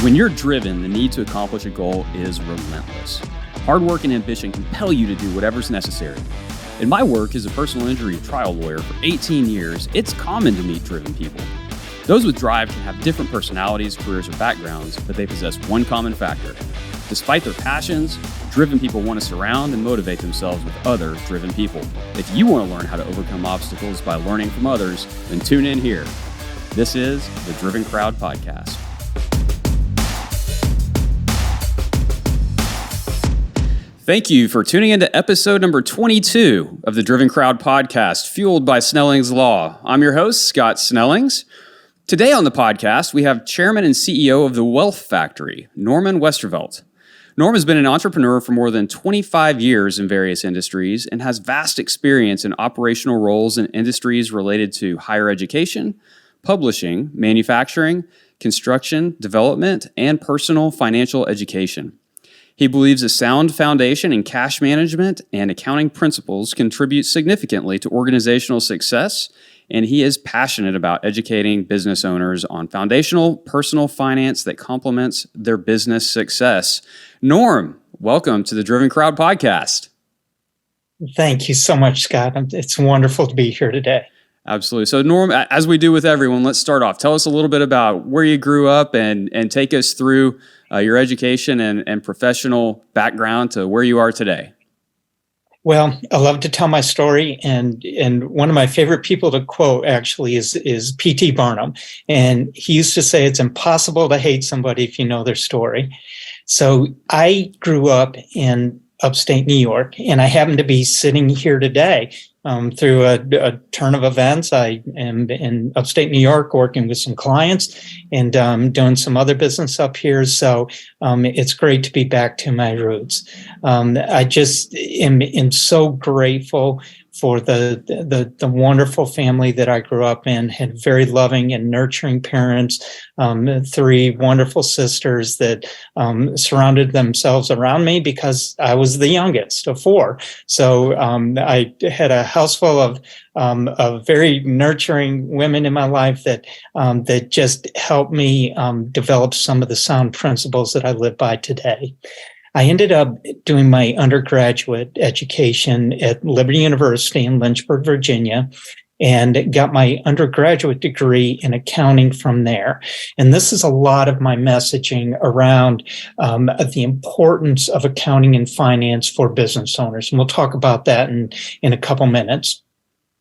When you're driven, the need to accomplish a goal is relentless. Hard work and ambition compel you to do whatever's necessary. In my work as a personal injury trial lawyer for 18 years, it's common to meet driven people. Those with drive can have different personalities, careers, or backgrounds, but they possess one common factor. Despite their passions, driven people want to surround and motivate themselves with other driven people. If you want to learn how to overcome obstacles by learning from others, then tune in here. This is the Driven Crowd Podcast. Thank you for tuning into episode number 22 of the Driven Crowd Podcast, fueled by Snellings Law. I'm your host, Scott Snellings. Today on the podcast, we have Chairman and CEO of the Wealth Factory, Norman Westervelt. Norm has been an entrepreneur for more than 25 years in various industries and has vast experience in operational roles in industries related to higher education, publishing, manufacturing, construction, development, and personal financial education. He believes a sound foundation in cash management and accounting principles contribute significantly to organizational success, and he is passionate about educating business owners on foundational personal finance that complements their business success. Norm, welcome to the Driven Crowd Podcast. Thank you so much, Scott. It's wonderful to be here today. Absolutely. So Norm, as we do with everyone, let's start off. Tell us a little bit about where you grew up and take us through your education and professional background to where you are today. Well, I love to tell my story, and one of my favorite people to quote actually is P.T. Barnum, and he used to say it's impossible to hate somebody if you know their story. So I grew up in upstate New York, and I happen to be sitting here today through a turn of events. I am in upstate New York working with some clients and doing some other business up here. So it's great to be back to my roots. I just am so grateful for the wonderful family that I grew up in. Had very loving and nurturing parents, three wonderful sisters that surrounded themselves around me because I was the youngest of four. So I had a house full of very nurturing women in my life that just helped me develop some of the sound principles that I live by today. I ended up doing my undergraduate education at Liberty University in Lynchburg, Virginia, and got my undergraduate degree in accounting from there. And this is a lot of my messaging around the importance of accounting and finance for business owners. And we'll talk about that in a couple minutes.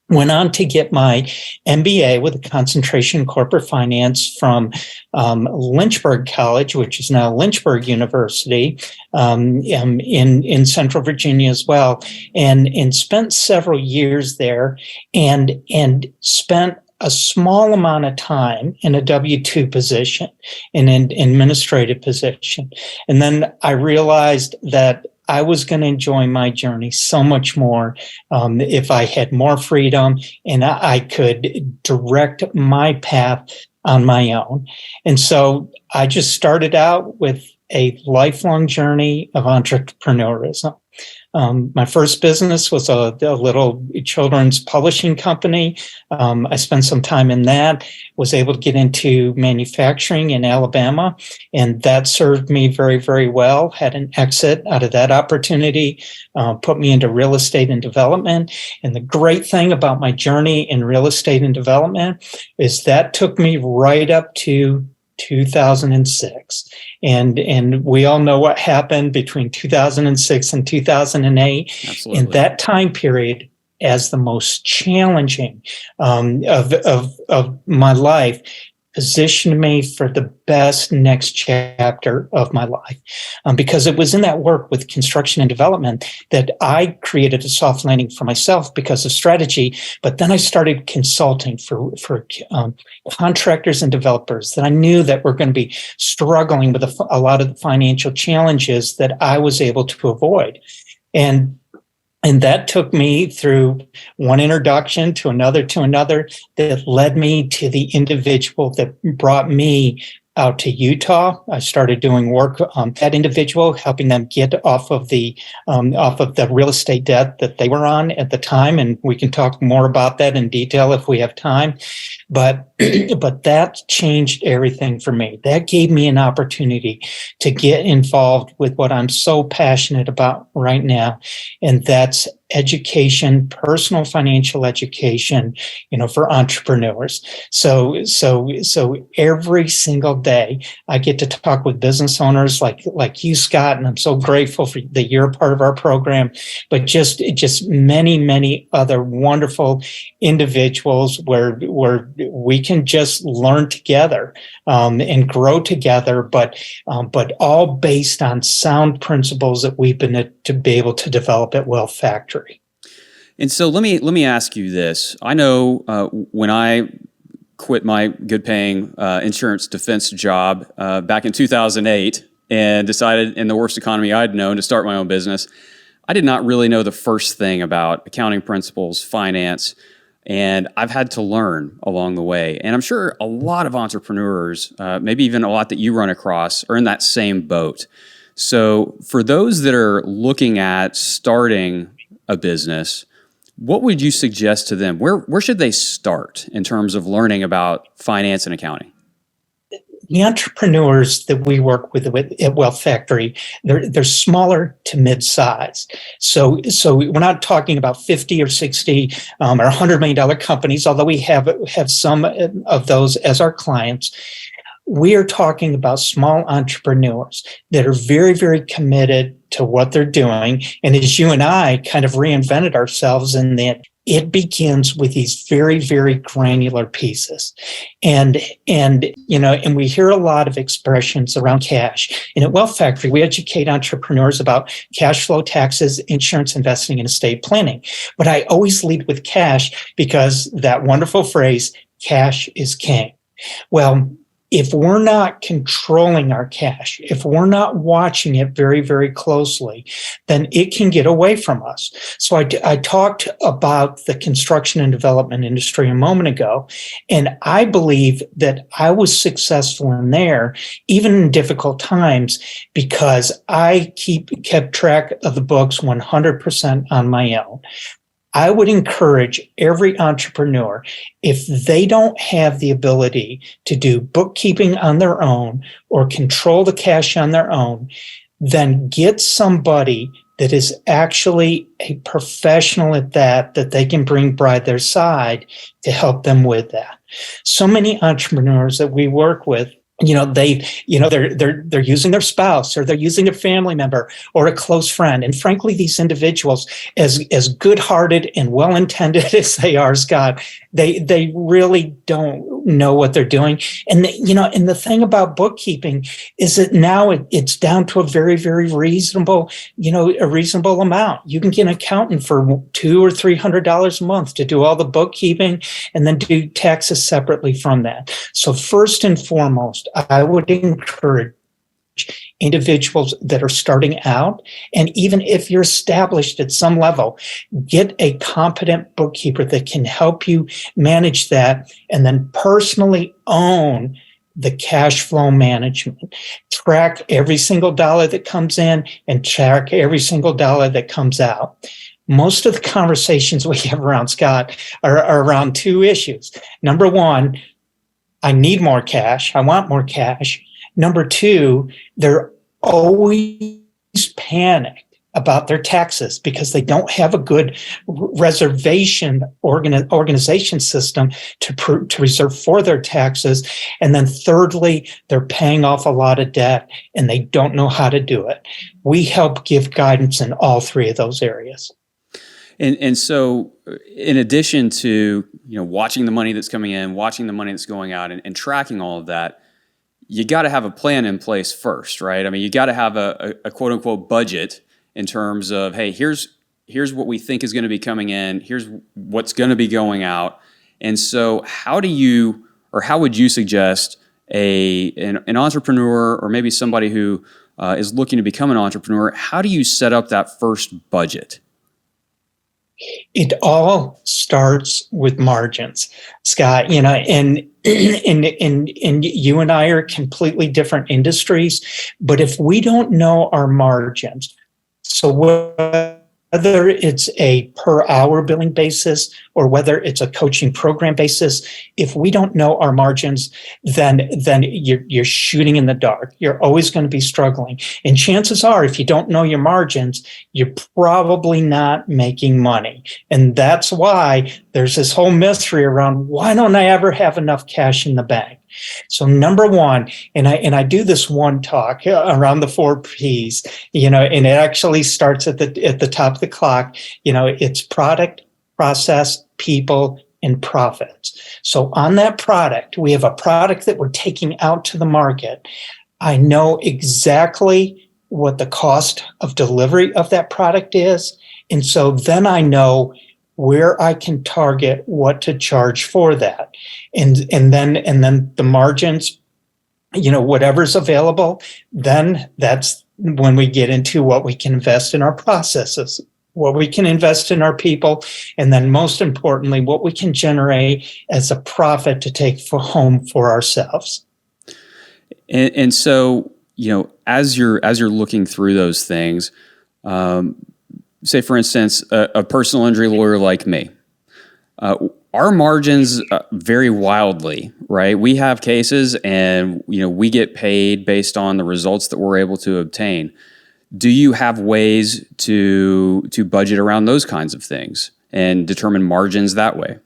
Went on to get my MBA with a concentration in corporate finance from Lynchburg College, which is now Lynchburg University, in Central Virginia as well, and spent several years there, and spent a small amount of time in a W-2 position, in an administrative position. And then I realized that I was going to enjoy my journey so much more if I had more freedom and I could direct my path on my own. And so I just started out with a lifelong journey of entrepreneurism. My first business was a little children's publishing company. I spent some time in that, was able to get into manufacturing in Alabama, and that served me very, very well. Had an exit out of that opportunity, put me into real estate and development. And the great thing about my journey in real estate and development is that took me right up to 2006. And we all know what happened between 2006 and 2008. Absolutely. In that time period, as the most challenging of my life, positioned me for the best next chapter of my life. Because it was in that work with construction and development that I created a soft landing for myself because of strategy. But then I started consulting for contractors and developers that I knew that were going to be struggling with a lot of the financial challenges that I was able to avoid. And that took me through one introduction to another that led me to the individual that brought me out to Utah. I started doing work that individual, helping them get off of the real estate debt that they were on at the time, and we can talk more about that in detail if we have time. But but that changed everything for me. That gave me an opportunity to get involved with what I'm so passionate about right now, and that's education, personal financial education, for entrepreneurs. So every single day I get to talk with business owners like you, Scott, and I'm so grateful for that you're a part of our program, but just many other wonderful individuals where we can just learn together and grow together, but all based on sound principles that we've been to be able to develop at Wealth Factory. And so let me ask you this. I know when I quit my good-paying insurance defense job back in 2008 and decided in the worst economy I'd known to start my own business, I did not really know the first thing about accounting principles, finance, and I've had to learn along the way. And I'm sure a lot of entrepreneurs, maybe even a lot that you run across, are in that same boat. So for those that are looking at starting a business, what would you suggest to them? Where should they start in terms of learning about finance and accounting? The entrepreneurs that we work with at Wealth Factory, they're smaller to mid-size. So we're not talking about 50 or 60 or $100 million companies, although we have some of those as our clients. We are talking about small entrepreneurs that are very, very committed to what they're doing. And as you and I kind of reinvented ourselves in that, it begins with these very, very granular pieces. And we hear a lot of expressions around cash. And at Wealth Factory, we educate entrepreneurs about cash flow, taxes, insurance, investing, and estate planning. But I always lead with cash because that wonderful phrase, cash is king. Well, if we're not controlling our cash, if we're not watching it very, very closely, then it can get away from us. So I talked about the construction and development industry a moment ago, and I believe that I was successful in there, even in difficult times, because I kept track of the books 100% on my own. I would encourage every entrepreneur, if they don't have the ability to do bookkeeping on their own or control the cash on their own, then get somebody that is actually a professional at that they can bring by their side to help them with that. So many entrepreneurs that we work with, they're using their spouse, or they're using a family member or a close friend. And frankly, these individuals, as good-hearted and well-intended as they are, Scott, they really don't know what they're doing. And the thing about bookkeeping is that now it's down to a very, very reasonable amount. You can get an accountant for $200 or $300 a month to do all the bookkeeping and then do taxes separately from that. So first and foremost, I would encourage individuals that are starting out, and even if you're established at some level, get a competent bookkeeper that can help you manage that, and then personally own the cash flow management. Track every single dollar that comes in and track every single dollar that comes out. Most of the conversations we have around, Scott, are around two issues. Number one, I need more cash. I want more cash. Number two, they're always panicked about their taxes because they don't have a good reservation organization system to reserve for their taxes. And then thirdly, they're paying off a lot of debt and they don't know how to do it. We help give guidance in all three of those areas. And so in addition to, watching the money that's coming in, watching the money that's going out, and tracking all of that, you got to have a plan in place first, right? I mean, you got to have a quote unquote budget in terms of, hey, here's what we think is going to be coming in, here's what's going to be going out. And so how would you suggest an entrepreneur, or maybe somebody who is looking to become an entrepreneur, how do you set up that first budget? It all starts with margins, Scott. And you and I are completely different industries, but if we don't know our margins, so whether it's a per hour billing basis or whether it's a coaching program basis, if we don't know our margins, then you're shooting in the dark. You're always going to be struggling. And chances are, if you don't know your margins, you're probably not making money. And that's why there's this whole mystery around, why don't I ever have enough cash in the bank? So number one, and I do this one talk around the 4 Ps, and it actually starts at the top of the clock. It's product, process, people, and profits. So on that product, we have a product that we're taking out to the market. I know exactly what the cost of delivery of that product is. And so then I know where I can target what to charge for that. And then the margins, whatever's available, then that's when we get into what we can invest in our processes, what we can invest in our people, and then most importantly, what we can generate as a profit to take home for ourselves. And so, as you're looking through those things, say for instance, a personal injury lawyer like me, our margins vary wildly, right? We have cases and, we get paid based on the results that we're able to obtain. Do you have ways to budget around those kinds of things and determine margins that way?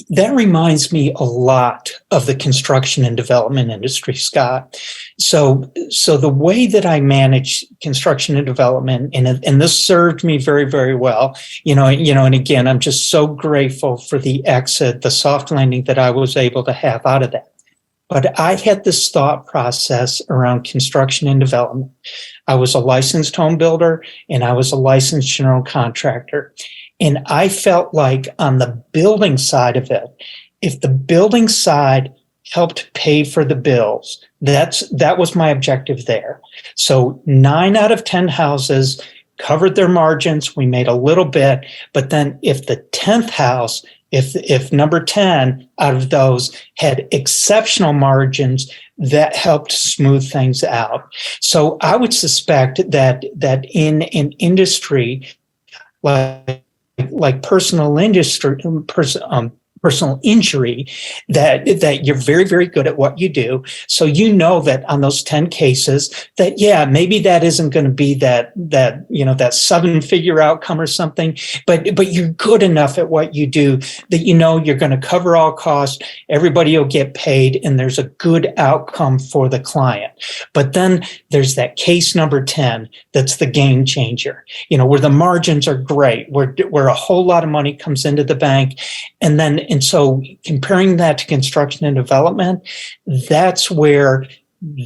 That reminds me a lot of the construction and development industry, Scott. So the way that I manage construction and development, and this served me very, very well, and again, I'm just so grateful for the exit, the soft landing that I was able to have out of that. But I had this thought process around construction and development. I was a licensed home builder and I was a licensed general contractor. And I felt like on the building side of it, if the building side helped pay for the bills, that was my objective there. So 9 out of 10 houses covered their margins. We made a little bit, but then if the 10th house, if number 10 out of those had exceptional margins, that helped smooth things out. So I would suspect that in an industry like personal injury, that you're very, very good at what you do. So that on those 10 cases that, maybe that isn't going to be that 7-figure outcome or something, but you're good enough at what you do that you're going to cover all costs, everybody will get paid, and there's a good outcome for the client. But then there's that case number 10 that's the game changer, where the margins are great, where a whole lot of money comes into the bank. And so comparing that to construction and development, that's where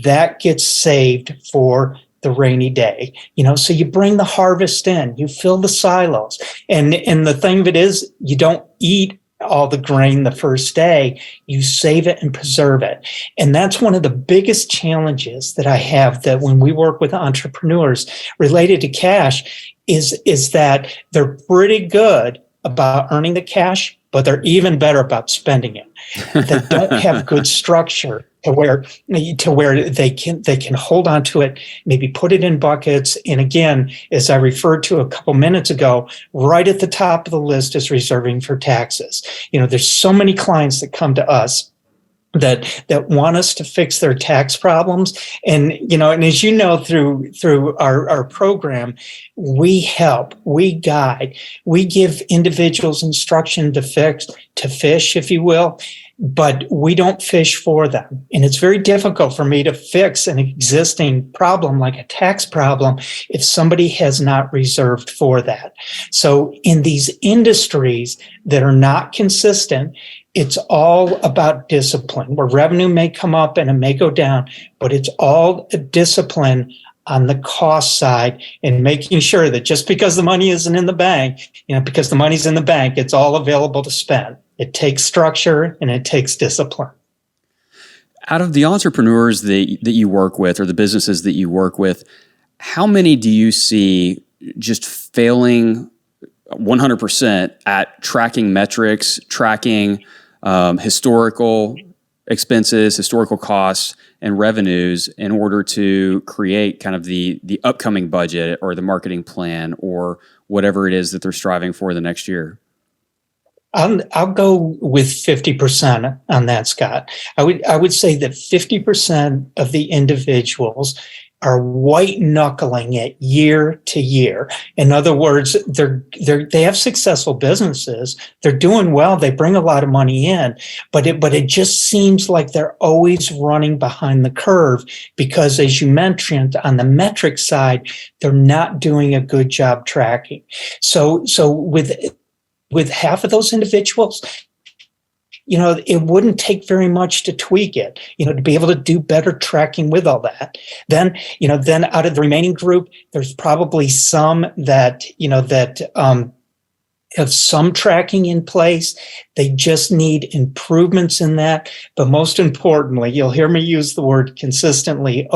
that gets saved for the rainy day. So you bring the harvest in, you fill the silos. And the thing of it is, you don't eat all the grain the first day, you save it and preserve it. And that's one of the biggest challenges that I have, that when we work with entrepreneurs related to cash, is that they're pretty good about earning the cash, but they're even better about spending it. They don't have good structure to where they can hold on to it, maybe put it in buckets. And again, as I referred to a couple minutes ago, right at the top of the list is reserving for taxes. There's so many clients that come to us that want us to fix their tax problems. And as through our program, we help, we guide, we give individuals instruction to fish, if you will, but we don't fish for them. And it's very difficult for me to fix an existing problem like a tax problem if somebody has not reserved for that. So in these industries that are not consistent, it's all about discipline, where revenue may come up and it may go down, but it's all a discipline on the cost side and making sure that just because the money isn't in the bank, because the money's in the bank, it's all available to spend. It takes structure and it takes discipline. Out of the entrepreneurs that you work with, or the businesses that you work with, how many do you see just failing 100% at tracking metrics, tracking historical expenses, historical costs, and revenues in order to create kind of the upcoming budget or the marketing plan or whatever it is that they're striving for the next year? I'll go with 50% on that, Scott. I would say that 50% of the individuals are white knuckling it year to year. In other words, they have successful businesses. They're doing well. They bring a lot of money in, but it just seems like they're always running behind the curve because, as you mentioned, on the metric side, they're not doing a good job tracking. So with half of those individuals, it wouldn't take very much to tweak it, to be able to do better tracking with all that. Then out of the remaining group, there's probably some that have some tracking in place. They just need improvements in that. But most importantly, you'll hear me use the word consistently,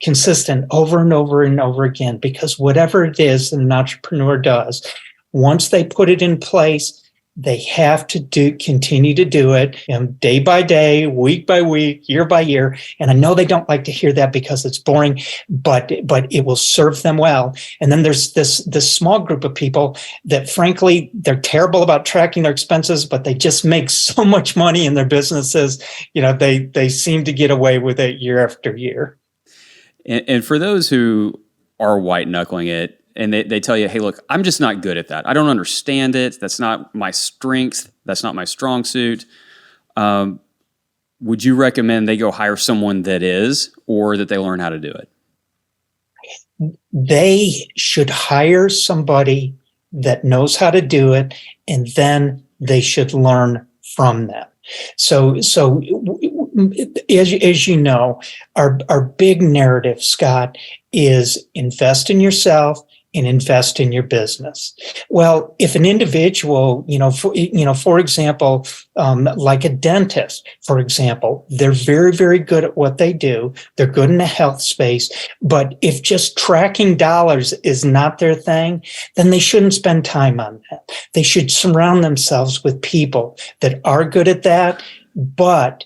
consistent over and over and over again, because whatever it is that an entrepreneur does, once they put it in place, they have to continue to do it, day by day, week by week, year by year. And I know they don't like to hear that because it's boring, but it will serve them well. And then there's this small group of people that, frankly, they're terrible about tracking their expenses, but they just make so much money in their businesses. They seem to get away with it year after year. And for those who are white knuckling it, and they tell you, hey, look, I'm just not good at that. I don't understand it. That's not my strength. That's not my strong suit. Would you recommend they go hire someone that is, or that they learn how to do it? They should hire somebody that knows how to do it, and then they should learn from them. So as you know, our big narrative, Scott, is invest in yourself and invest in your business. Well, if an individual, for example, like a dentist, for example, they're very, very good at what they do. They're good in the health space. But if just tracking dollars is not their thing, then they shouldn't spend time on that. They should surround themselves with people that are good at that. But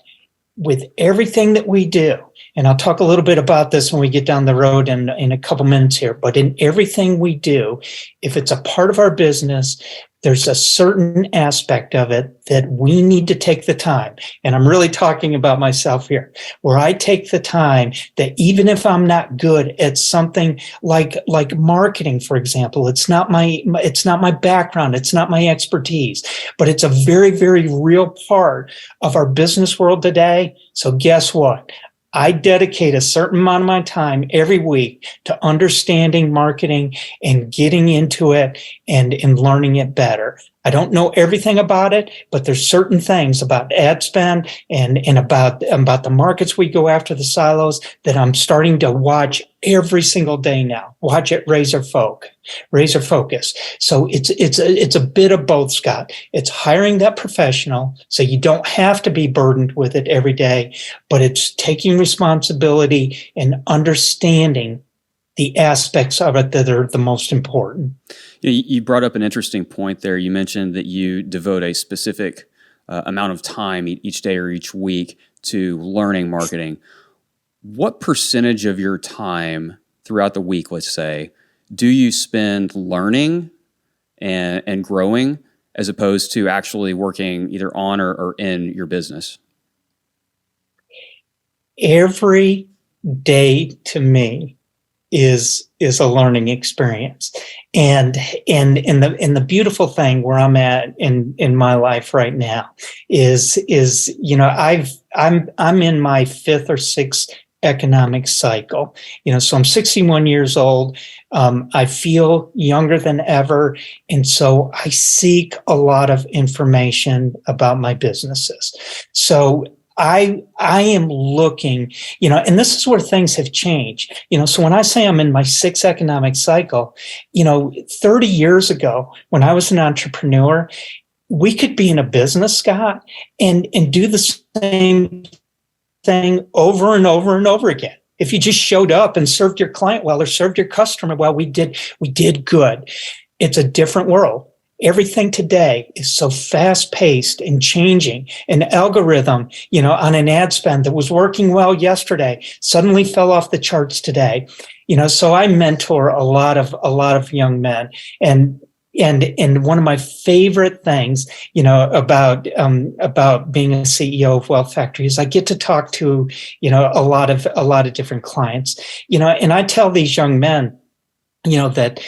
with everything that we do, and I'll talk a little bit about this when we get down the road in a couple minutes here, but in everything we do, if it's a part of our business, there's a certain aspect of it that we need to take the time. And I'm really talking about myself here, where I take the time that even if I'm not good at something like marketing, for example, it's not my background, it's not my expertise, but it's a very, very real part of our business world today. So guess what? I dedicate a certain amount of my time every week to understanding marketing and getting into it and learning it better. I don't know everything about it, but there's certain things about ad spend and about the markets we go after, the silos, that I'm starting to watch every single day now. Watch it razor focus. So it's a bit of both, Scott. It's hiring that professional so you don't have to be burdened with it every day, but it's taking responsibility and understanding the aspects of it that are the most important. You brought up an interesting point there. You mentioned that you devote a specific amount of time each day or each week to learning marketing. What percentage of your time throughout the week, let's say, do you spend learning and growing as opposed to actually working either on or in your business? Every day to me is a learning experience. And the beautiful thing where I'm at in my life right now is I'm in my fifth or sixth economic cycle. So I'm 61 years old. I feel younger than ever. And so I seek a lot of information about my businesses. So I am looking, and this is where things have changed. So when I say I'm in my sixth economic cycle, 30 years ago, when I was an entrepreneur, we could be in a business, Scott, and do the same thing over and over and over again. If you just showed up and served your client well or served your customer well, we did good. It's a different world. Everything today is so fast paced and changing. An algorithm, on an ad spend that was working well yesterday suddenly fell off the charts today. So I mentor a lot of young men, and one of my favorite things, about being a CEO of Wealth Factory is I get to talk to, a lot of different clients, and I tell these young men, that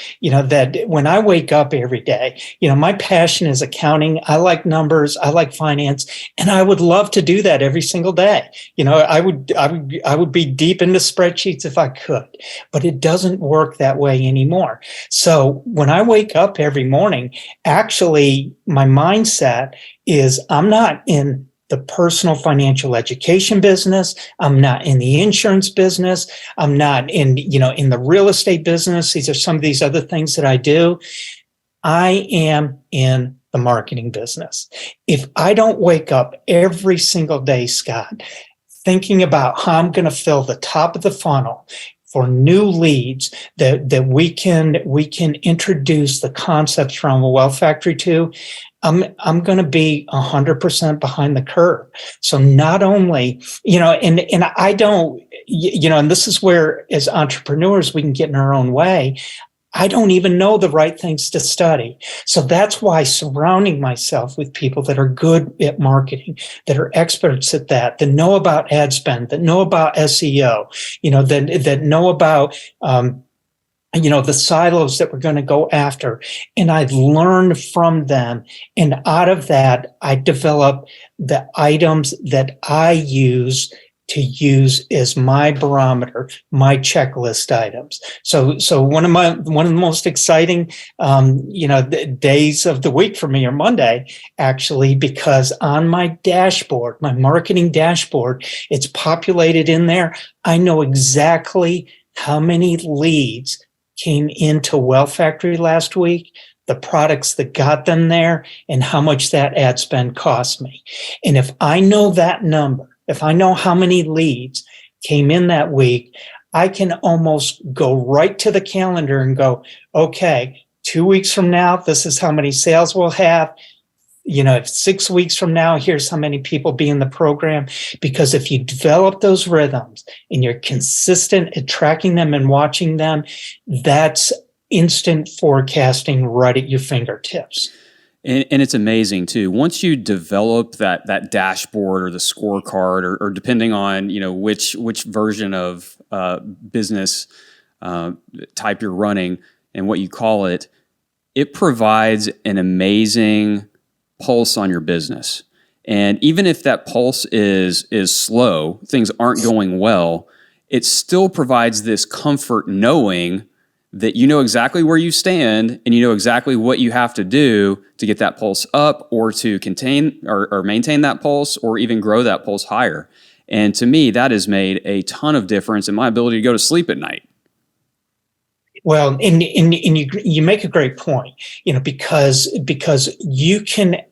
when I wake up every day, my passion is accounting. I like numbers. I like finance, and I would love to do that every single day. I would be deep into spreadsheets if I could, but it doesn't work that way anymore. So when I wake up every morning, actually my mindset is I'm not in the personal financial education business. I'm not in the insurance business. I'm not in the real estate business. These are some of these other things that I do. I am in the marketing business. If I don't wake up every single day, Scott, thinking about how I'm going to fill the top of the funnel for new leads that we can introduce the concepts from a Wealth Factory to, I'm going to be 100% behind the curve. So not only, and I don't, and this is where as entrepreneurs, we can get in our own way. I don't even know the right things to study. So that's why surrounding myself with people that are good at marketing, that are experts at that know about ad spend, that know about SEO, that know about, the silos that we're going to go after. And I learn from them. And out of that, I develop the items that I use as my barometer, my checklist items. So one of the most exciting, days of the week for me are Monday, actually, because on my dashboard, my marketing dashboard, it's populated in there. I know exactly how many leads came into Wealth Factory last week, the products that got them there, and how much that ad spend cost me. And if I know that number, if I know how many leads came in that week, I can almost go right to the calendar and go, okay, 2 weeks from now, this is how many sales we'll have. 6 weeks from now, here's how many people be in the program. Because if you develop those rhythms and you're consistent at tracking them and watching them, that's instant forecasting right at your fingertips. And it's amazing too. Once you develop that dashboard or the scorecard, or depending on which version of business type you're running and what you call it, it provides an amazing pulse on your business. And even if that pulse is slow, things aren't going well, it still provides this comfort knowing that you know exactly where you stand and you know exactly what you have to do to get that pulse up, or to contain or maintain that pulse, or even grow that pulse higher. And to me, that has made a ton of difference in my ability to go to sleep at night. Well, and you make a great point, because you can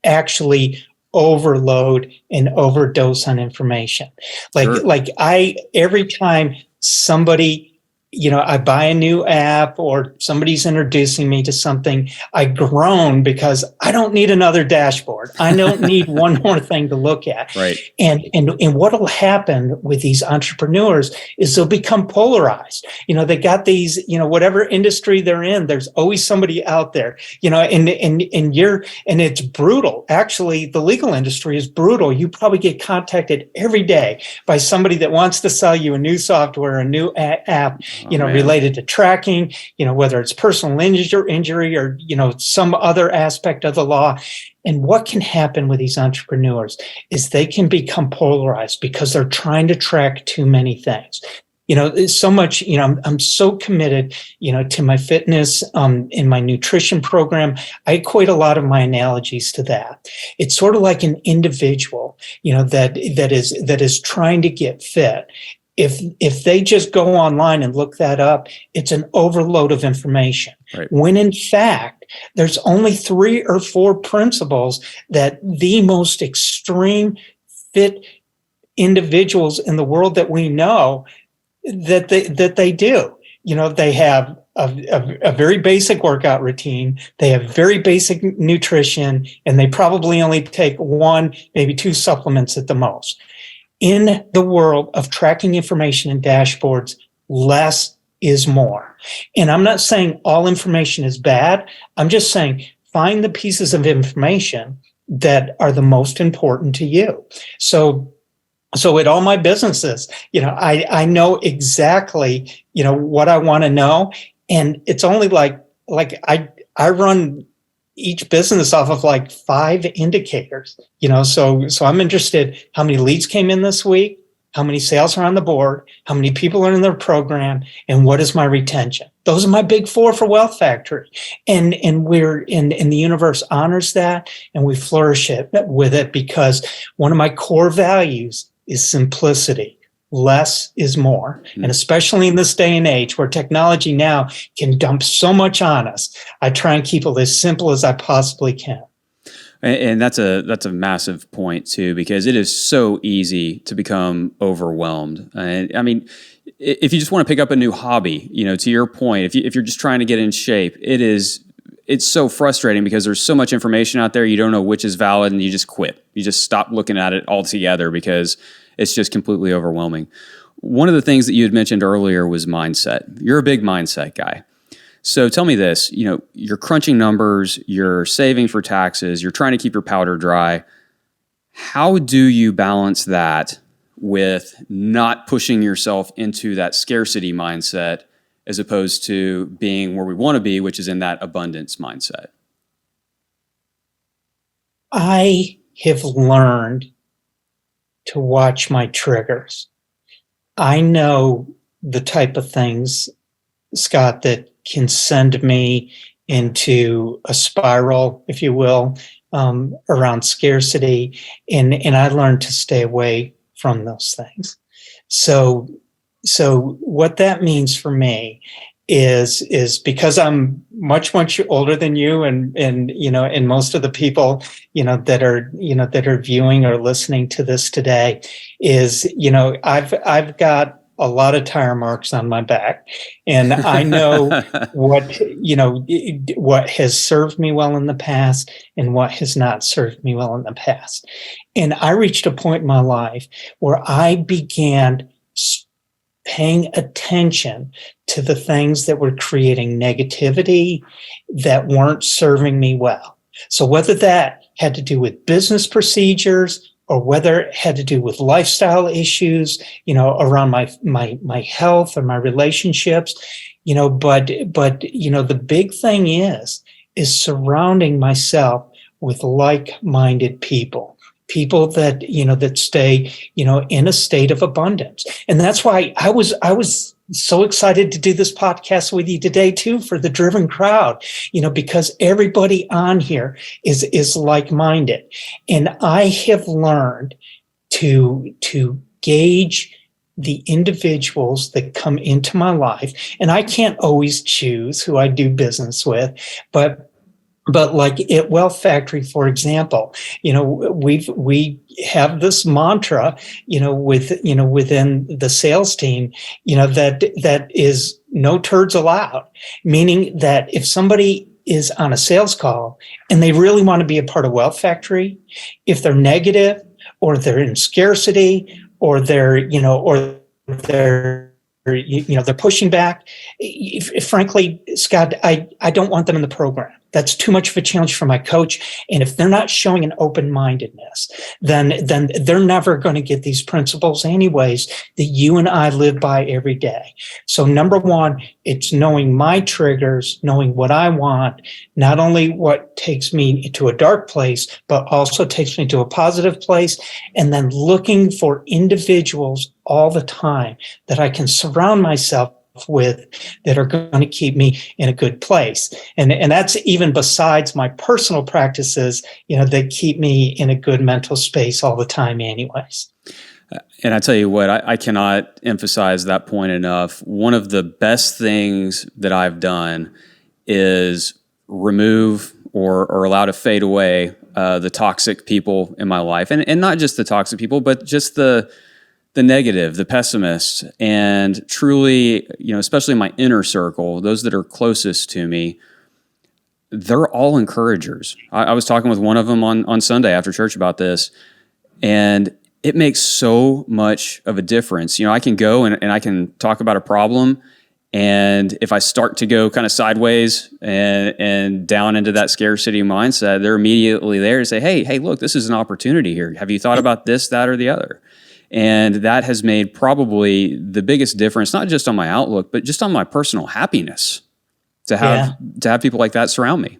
actually overload and overdose on information. Sure. Every time somebody, I buy a new app or somebody's introducing me to something, I groan because I don't need another dashboard. I don't need one more thing to look at. Right. And what'll happen with these entrepreneurs is they'll become polarized. They got these, whatever industry they're in, there's always somebody out there, and it's brutal. Actually, the legal industry is brutal. You probably get contacted every day by somebody that wants to sell you a new software, a new app, related to tracking, whether it's personal injury or, some other aspect of the law. And what can happen with these entrepreneurs is they can become polarized because they're trying to track too many things. So much, I'm so committed, to my fitness, in my nutrition program. I equate a lot of my analogies to that. It's sort of like an individual, that is trying to get fit. If they just go online and look that up, it's an overload of information. Right. When in fact, there's only 3 or 4 principles that the most extreme fit individuals in the world that we know that they do. They have a very basic workout routine. They have very basic nutrition, and they probably only take one, maybe two supplements at the most. In the world of tracking information and dashboards, less is more. And I'm not saying all information is bad. I'm just saying find the pieces of information that are the most important to you. So at all my businesses, I know exactly, what I want to know. And it's only like I run each business off of like 5 indicators, so I'm interested how many leads came in this week, how many sales are on the board, how many people are in their program, and what is my retention. Those are my big 4 for Wealth Factory. And we're in the universe honors that, and we flourish with it because one of my core values is simplicity. Less is more. And especially in this day and age where technology now can dump so much on us, I try and keep it as simple as I possibly can. And that's a massive point too, because it is so easy to become overwhelmed. And I mean, if you just want to pick up a new hobby, to your point, if you're just trying to get in shape, it's so frustrating because there's so much information out there. You don't know which is valid, and you just quit. You just stop looking at it altogether because it's just completely overwhelming. One of the things that you had mentioned earlier was mindset. You're a big mindset guy. So tell me this, you're crunching numbers, you're saving for taxes, you're trying to keep your powder dry. How do you balance that with not pushing yourself into that scarcity mindset as opposed to being where we want to be, which is in that abundance mindset? I have learned to watch my triggers. I know the type of things, Scott, that can send me into a spiral, if you will, around scarcity. And I learned to stay away from those things. So what that means for me is because I'm much older than you and most of the people that are viewing or listening to this today is I've got a lot of tire marks on my back, and I know what has served me well in the past and what has not served me well in the past. And I reached a point in my life where I began paying attention to the things that were creating negativity that weren't serving me well. So whether that had to do with business procedures or whether it had to do with lifestyle issues, around my health or my relationships, but the big thing is surrounding myself with like-minded people that stay, in a state of abundance. And that's why I was so excited to do this podcast with you today too, for the Driven Crowd, because everybody on here is like-minded. And I have learned to gauge the individuals that come into my life. And I can't always choose who I do business with, but like at Wealth Factory, for example, we have this mantra, within the sales team, that is no turds allowed, meaning that if somebody is on a sales call and they really want to be a part of Wealth Factory, if they're negative or they're in scarcity or they're pushing back, frankly, Scott, I don't want them in the program. That's too much of a challenge for my coach. And if they're not showing an open-mindedness, then they're never going to get these principles anyways that you and I live by every day. So number one, it's knowing my triggers, knowing what I want, not only what takes me to a dark place, but also takes me to a positive place, and then looking for individuals all the time that I can surround myself with that are going to keep me in a good place. And that's even besides my personal practices, that keep me in a good mental space all the time anyways. And I tell you what, I cannot emphasize that point enough. One of the best things that I've done is remove or allow to fade away the toxic people in my life. And not just the toxic people, but just the the negative, the pessimist, and truly, especially my inner circle, those that are closest to me, they're all encouragers. I was talking with one of them on Sunday after church about this, and it makes so much of a difference. I can go and I can talk about a problem, and if I start to go kind of sideways and down into that scarcity mindset, they're immediately there to say, hey, look, this is an opportunity here. Have you thought about this, that, or the other? And that has made probably the biggest difference, not just on my outlook, but just on my personal happiness to have people like that surround me.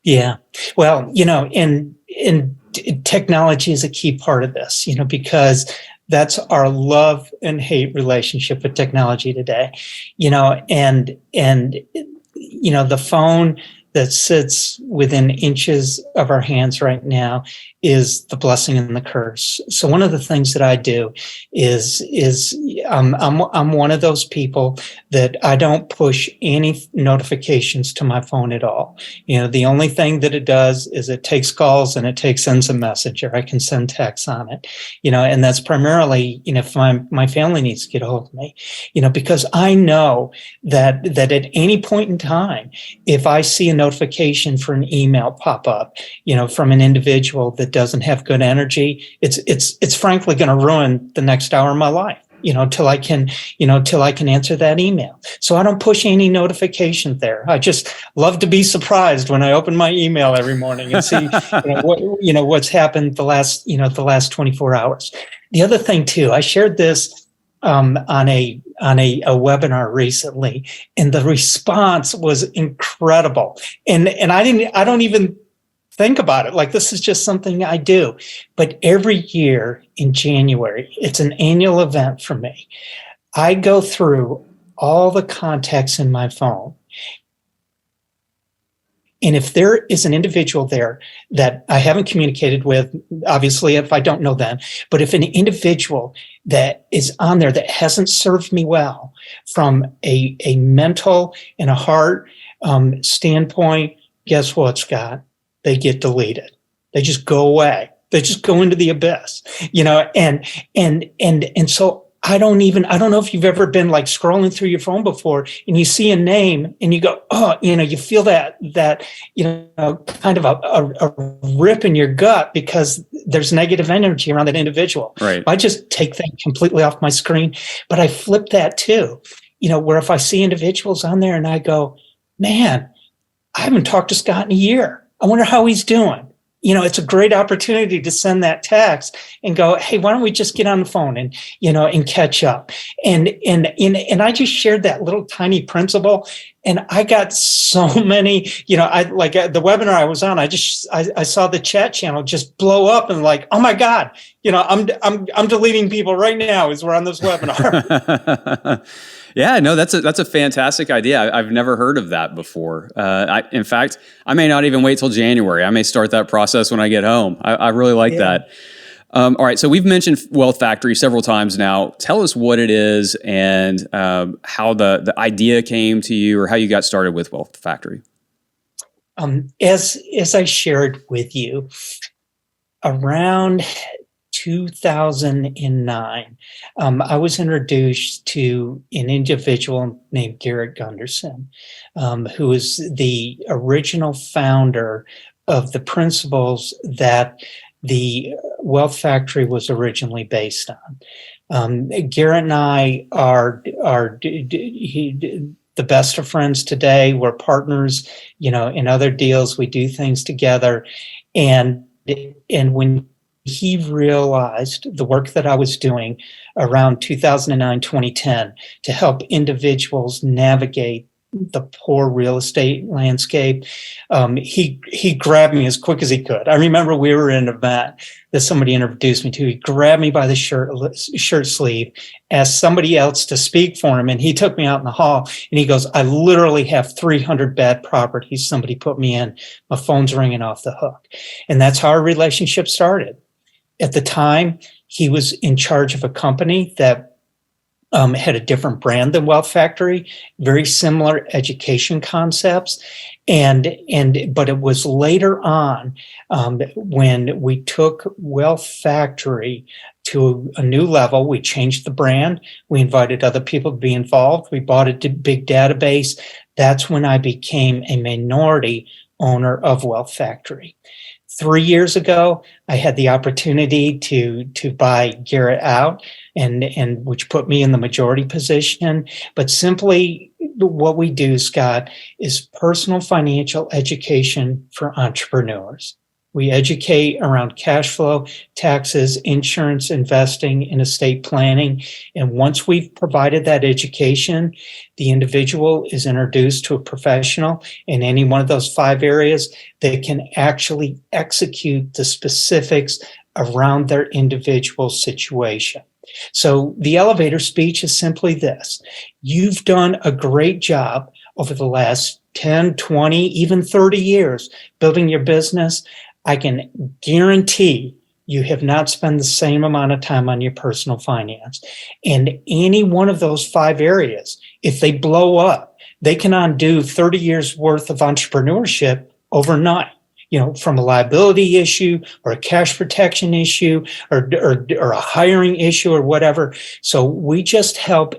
Yeah. Well, and technology is a key part of this, because that's our love and hate relationship with technology today, and the phone that sits within inches of our hands right now is the blessing and the curse. So one of the things that I do is I'm one of those people that I don't push any notifications to my phone at all. The only thing that it does is it takes calls and it sends a message, or I can send texts on it. And that's primarily, if my family needs to get a hold of me, because I know that at any point in time, if I see a notification for an email pop up, from an individual that doesn't have good energy, it's frankly going to ruin the next hour of my life, till I can answer that email. So I don't push any notifications there. I just love to be surprised when I open my email every morning and see, what's happened the last 24 hours. The other thing too, I shared this on a webinar recently, and the response was incredible. And I don't even think about it. Like, this is just something I do. But every year in January, it's an annual event for me. I go through all the contacts in my phone. And if there is an individual there that I haven't communicated with, obviously, if I don't know them, but if an individual that is on there that hasn't served me well from a mental and a heart standpoint, guess what, Scott? They get deleted. They just go away. They just go into the abyss, and so I don't know if you've ever been like scrolling through your phone before and you see a name and you go, oh, you feel that kind of a rip in your gut because there's negative energy around that individual. Right. I just take that completely off my screen, but I flip that too, where if I see individuals on there and I go, man, I haven't talked to Scott in a year. I wonder how he's doing. It's a great opportunity to send that text and go, hey, why don't we just get on the phone and, and catch up? And I just shared that little tiny principle, and I got so many, I like the webinar I was on, I saw the chat channel just blow up and like, oh my God, I'm deleting people right now as we're on this webinar. Yeah, no, that's a fantastic idea. I've never heard of that before. In fact, I may not even wait till January. I may start that process when I get home. I really like that. All right, so we've mentioned Wealth Factory several times now. Tell us what it is and how the idea came to you, or how you got started with Wealth Factory. As I shared with you, around 2009, I was introduced to an individual named Garrett Gunderson, who is the original founder of the principles that the Wealth Factory was originally based on. Garrett and I are the best of friends today. We're partners, in other deals. We do things together, and when he realized the work that I was doing around 2009, 2010 to help individuals navigate the poor real estate landscape. He grabbed me as quick as he could. I remember we were in an event that somebody introduced me to. He grabbed me by the shirt sleeve, asked somebody else to speak for him, and he took me out in the hall and he goes, I literally have 300 bad properties somebody put me in. My phone's ringing off the hook. And that's how our relationship started. At the time, he was in charge of a company that had a different brand than Wealth Factory, very similar education concepts. But it was later on when we took Wealth Factory to a new level. We changed the brand. We invited other people to be involved. We bought a big database. That's when I became a minority owner of Wealth Factory. 3 years ago, I had the opportunity to buy Garrett out, and which put me in the majority position. But simply what we do, Scott, is personal financial education for entrepreneurs. We educate around cash flow, taxes, insurance, investing, and estate planning. And once we've provided that education, the individual is introduced to a professional in any one of those 5 areas that can actually execute the specifics around their individual situation. So the elevator speech is simply this: you've done a great job over the last 10, 20, even 30 years building your business. I can guarantee you have not spent the same amount of time on your personal finance. And any one of those 5 areas, if they blow up, they can undo 30 years worth of entrepreneurship overnight. From a liability issue or a cash protection issue or a hiring issue or whatever. So we just help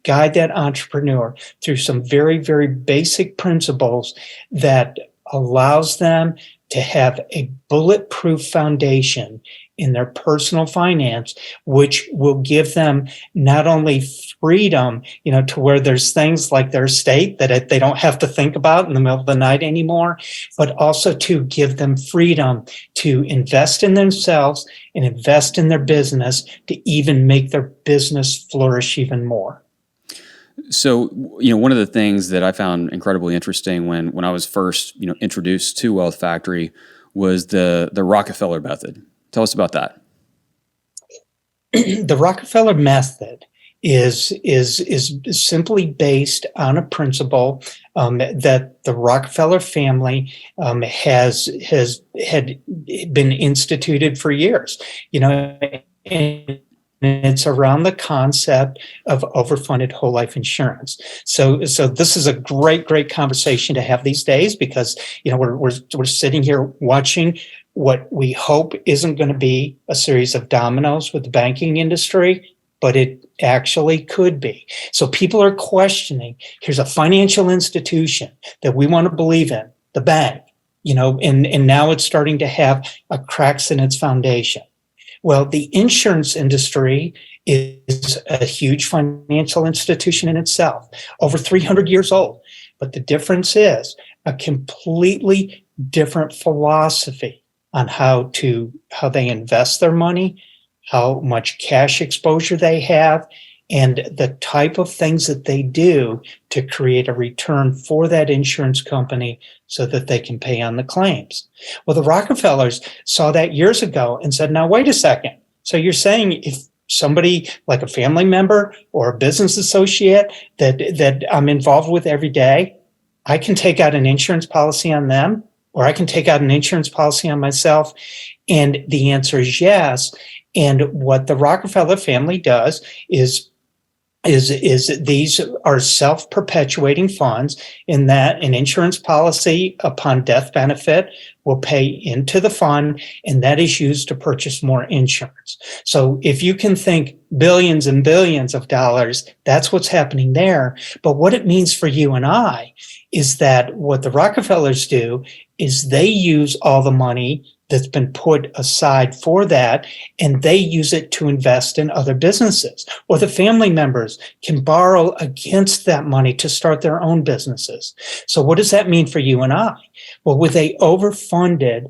guide that entrepreneur through some very, very basic principles that allows them to have a bulletproof foundation in their personal finance, which will give them not only freedom, to where there's things like their estate that they don't have to think about in the middle of the night anymore, but also to give them freedom to invest in themselves and invest in their business to even make their business flourish even more. So, one of the things that I found incredibly interesting when I was first, introduced to Wealth Factory was the Rockefeller method. Tell us about that. The Rockefeller method is simply based on a principle that the Rockefeller family had been instituted for years. And it's around the concept of overfunded whole life insurance. So this is a great conversation to have these days, because we're sitting here watching what we hope isn't going to be a series of dominoes with the banking industry, but it actually could be. So people are questioning, here's a financial institution that we want to believe in, the bank, and now it's starting to have cracks in its foundation. Well, the insurance industry is a huge financial institution in itself, over 300 years old. But the difference is a completely different philosophy on how they invest their money, how much cash exposure they have, and the type of things that they do to create a return for that insurance company so that they can pay on the claims. Well, the Rockefellers saw that years ago and said, now, wait a second. So you're saying if somebody like a family member or a business associate that I'm involved with every day, I can take out an insurance policy on them, or I can take out an insurance policy on myself? And the answer is yes. And what the Rockefeller family does is these are self-perpetuating funds, in that an insurance policy upon death benefit will pay into the fund, and that is used to purchase more insurance. So if you can think billions and billions of dollars, that's what's happening there. But what it means for you and I is that what the Rockefellers do is they use all the money that's been put aside for that, and they use it to invest in other businesses. Or the family members can borrow against that money to start their own businesses. So what does that mean for you and I? Well, with a overfunded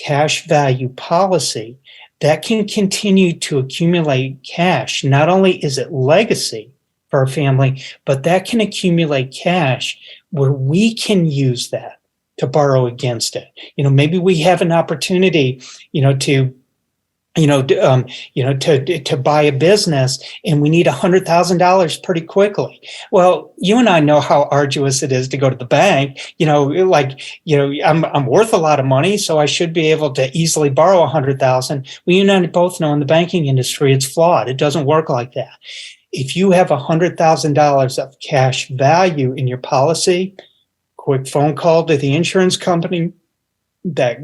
cash value policy, that can continue to accumulate cash. Not only is it legacy for our family, but that can accumulate cash where we can use that to borrow against it. Maybe we have an opportunity, to buy a business, and we need $100,000 pretty quickly. Well, you and I know how arduous it is to go to the bank. I'm worth a lot of money, so I should be able to easily borrow $100,000. Well, you and I both know in the banking industry, it's flawed. It doesn't work like that. If you have $100,000 of cash value in your policy, quick phone call to the insurance company, that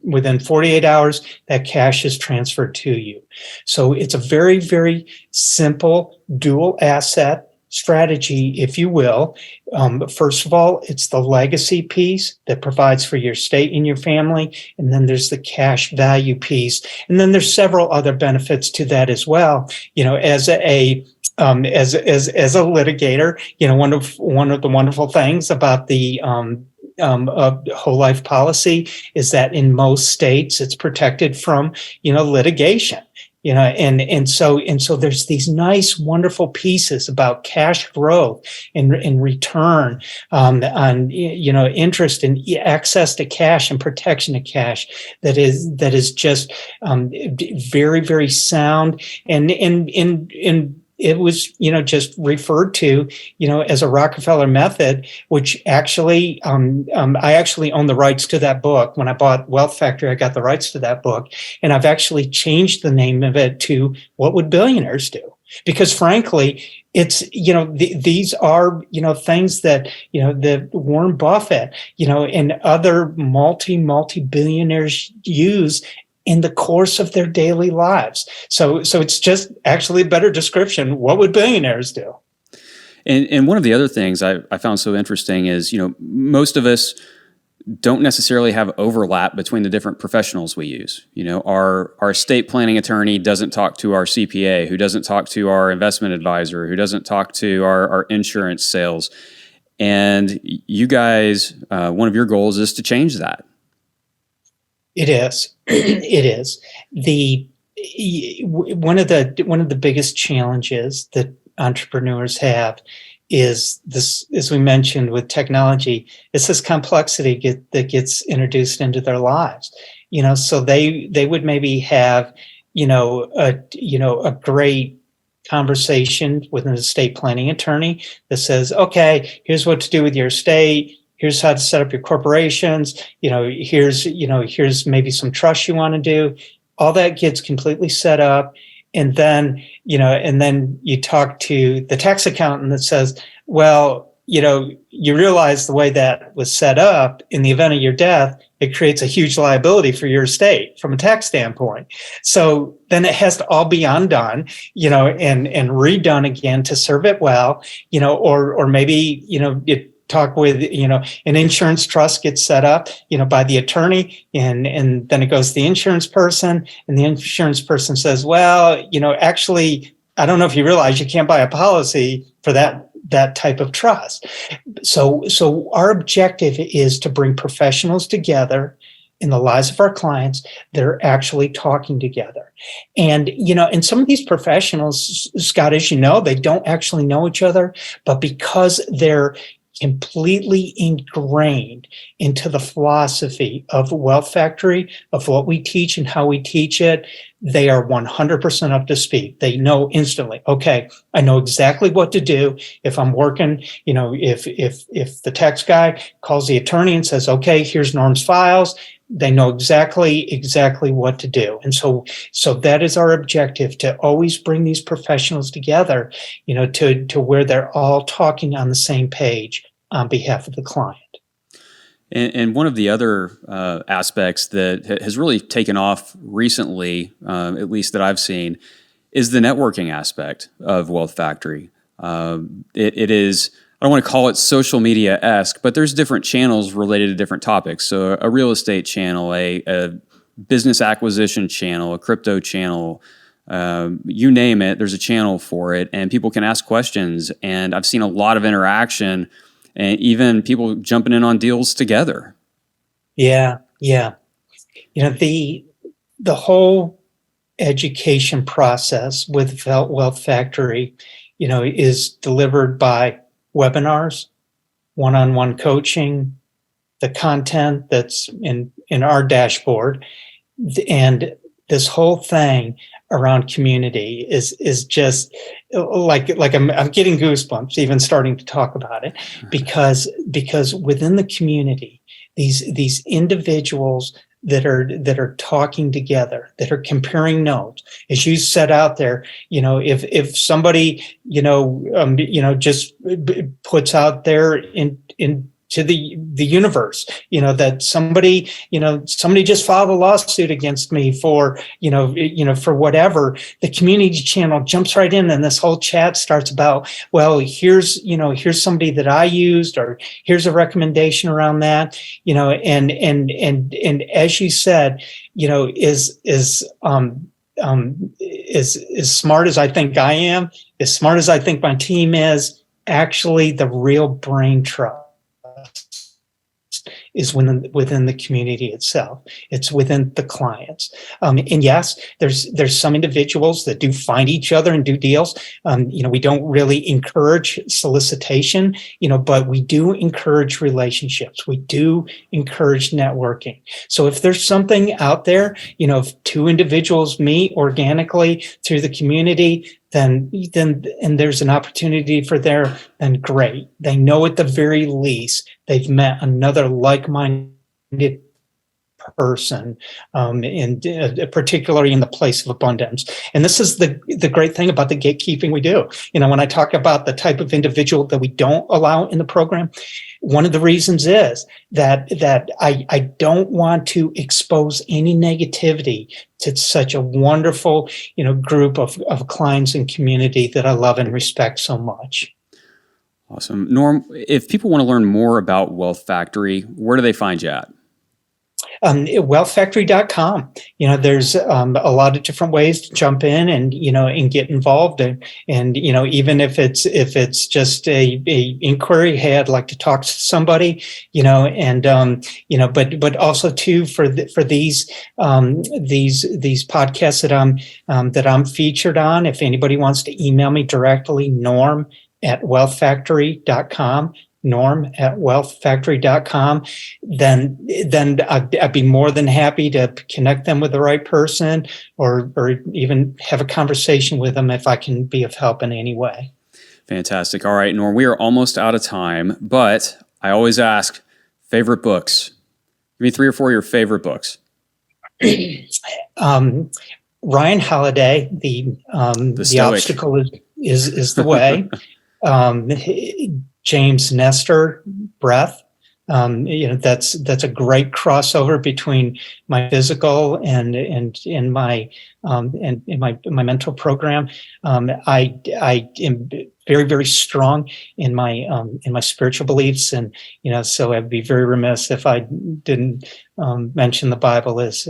within 48 hours, that cash is transferred to you. So it's a very, very simple dual asset strategy, if you will. First of all, it's the legacy piece that provides for your estate and your family. And then there's the cash value piece. And then there's several other benefits to that as well. As a litigator, one of the wonderful things about the whole life policy is that in most states it's protected from litigation. And so there's these nice, wonderful pieces about cash growth and return on interest and access to cash and protection of cash that is just very, very sound and it was, just referred to, as a Rockefeller method, which actually, I actually own the rights to that book. When I bought Wealth Factory, I got the rights to that book, and I've actually changed the name of it to What Would Billionaires Do? Because frankly, it's, these are, things that, that Warren Buffett, and other multi-billionaires use in the course of their daily lives. So it's just actually a better description. What would billionaires do? And one of the other things I found so interesting is, most of us don't necessarily have overlap between the different professionals we use. Our estate planning attorney doesn't talk to our CPA, who doesn't talk to our investment advisor, who doesn't talk to our insurance sales. And you guys, one of your goals is to change that. It is. It is. One of the biggest challenges that entrepreneurs have is this, as we mentioned with technology, it's this complexity that gets introduced into their lives. So they would maybe have a great conversation with an estate planning attorney that says, okay, here's what to do with your estate. Here's how to set up your corporations. Here's maybe some trust you want to do. All that gets completely set up. And then you talk to the tax accountant that says, well, you realize the way that was set up, in the event of your death, it creates a huge liability for your estate from a tax standpoint. So then it has to all be undone, and redone again to serve it well, or maybe, it talk with, an insurance trust gets set up, by the attorney, and then it goes to the insurance person, and the insurance person says, well, actually, I don't know if you realize you can't buy a policy for that type of trust. So our objective is to bring professionals together in the lives of our clients that are actually talking together. And, and some of these professionals, Scott, as you know, they don't actually know each other, but because they're completely ingrained into the philosophy of Wealth Factory, of what we teach and how we teach it, they are 100% up to speed. They know instantly, okay, I know exactly what to do if I'm working, if the tax guy calls the attorney and says, okay, here's Norm's files, they know exactly what to do. And so that is our objective, to always bring these professionals together, to where they're all talking on the same page on behalf of the client. And one of the other aspects that has really taken off recently, at least that I've seen, is the networking aspect of Wealth Factory. It is, I don't want to call it social media-esque, but there's different channels related to different topics. So a real estate channel, a business acquisition channel, a crypto channel, you name it, there's a channel for it, and people can ask questions. And I've seen a lot of interaction and even people jumping in on deals together. Yeah. The whole education process with Wealth Factory, is delivered by webinars, one-on-one coaching, the content that's in our dashboard, and this whole thing around community is just like I'm getting goosebumps even starting to talk about it, because within the community, these individuals that are talking together, that are comparing notes. As you said out there, if somebody just puts out there into the universe, that somebody just filed a lawsuit against me for for whatever, the community channel jumps right in, and this whole chat starts about, well, here's somebody that I used, or here's a recommendation around that, and as you said, is smart as I think I am, as smart as I think my team is, actually the real brain trust is within the community itself. It's within the clients. And yes, there's some individuals that do find each other and do deals. We don't really encourage solicitation, but we do encourage relationships. We do encourage networking. So if there's something out there, if two individuals meet organically through the community, then and there's an opportunity for there, then great. They know at the very least they've met another like-minded person, particularly in the place of abundance. And this is the great thing about the gatekeeping we do. When I talk about the type of individual that we don't allow in the program, one of the reasons is that I don't want to expose any negativity to such a wonderful, group of clients and community that I love and respect so much. Awesome. Norm, if people want to learn more about Wealth Factory, where do they find you at? Wealthfactory.com. There's a lot of different ways to jump in and get involved, and even if it's just a inquiry, hey, I'd like to talk to somebody, but also too for these podcasts that I'm featured on. If anybody wants to email me directly, norm@wealthfactory.com. norm@wealthfactory.com, then I'd be more than happy to connect them with the right person, or even have a conversation with them if I can be of help in any way. Fantastic. All right, Norm, we are almost out of time, but I always ask, favorite books. Give me 3 or 4 of your favorite books. Ryan Holiday, the obstacle is the way. James Nestor, Breath. That's a great crossover between my physical and my mental program. I am very, very strong in my spiritual beliefs, and so I'd be very remiss if I didn't mention the Bible as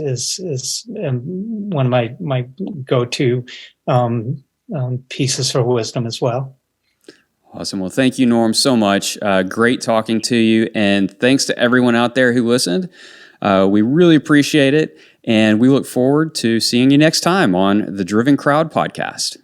one of my go-to pieces for wisdom as well. Awesome. Well, thank you, Norm, so much. Great talking to you. And thanks to everyone out there who listened. We really appreciate it. And we look forward to seeing you next time on the Driven Crowd podcast.